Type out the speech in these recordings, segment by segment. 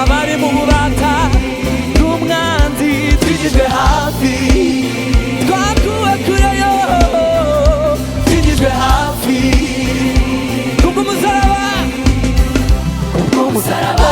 abari mu bubata n'umwanzi twigijwe hafi twakuwe kureyo twigijwe hafi kubw'umusaraba kubw'umusaraba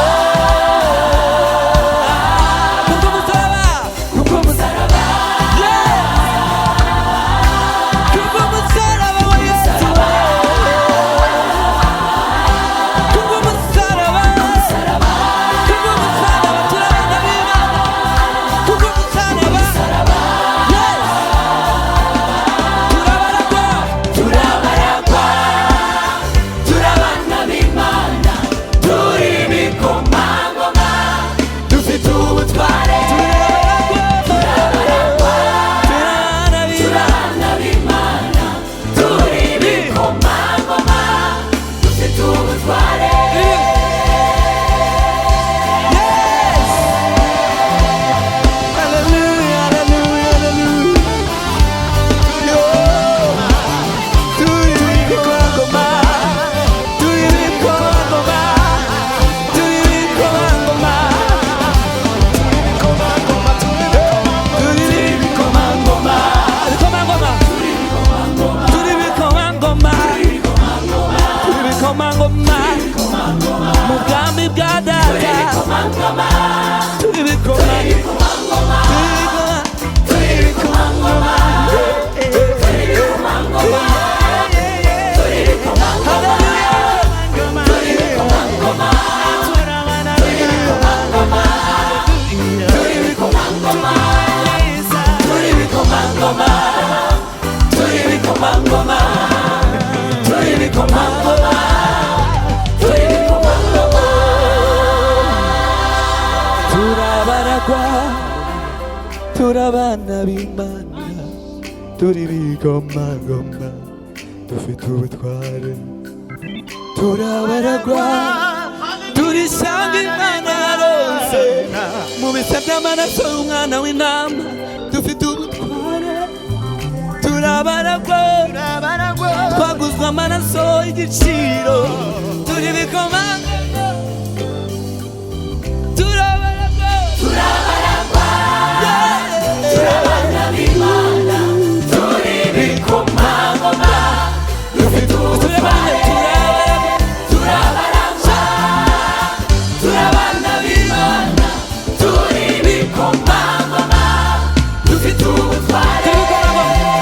turabana b'Imana turi ibikomangoma dufite ubutware turabaragwa turi ishyanga Imana yarose mu bisa by'amaraso y'umwana w'intama dufite ubutware turabaragwa twaguzwe amaraso y'igiciro turi ibikomangoma turabaragwa turabana b'Imana turi ibikomangoma dufite ubutware turabaragwa turabana b'Imana turi ibikomangoma dufite ubutware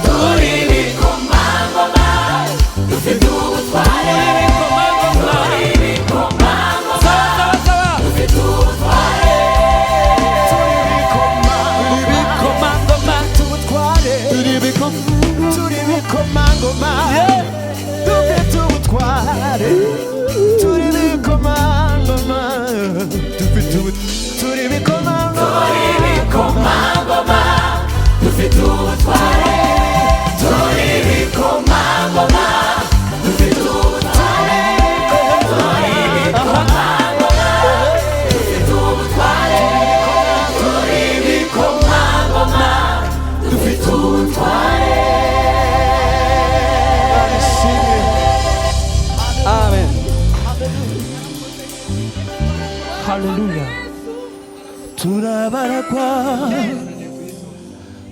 turi ibikomangoma dufite ubutware turi ibikomangoma turabaragwa,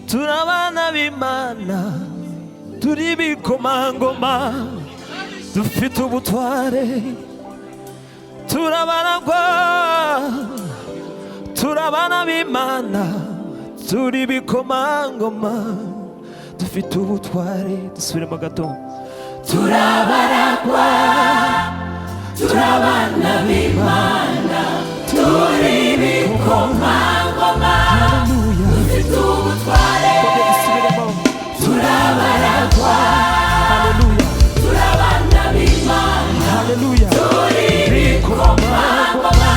turabana b'Imana, turi ibikomangoma, dufite ubutware. Turabaragwa, turabana b'Imana, turi ibikomangoma, dufite ubutware. Dusubiremo gato. turabaragwa, turabana b'Imana, turi ibikomangoma, dufite ubutware. Turabaragwa, turabana b'Imana, turi ibikomangoma,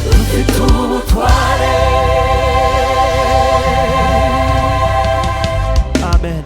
dufite ubutware. Amen.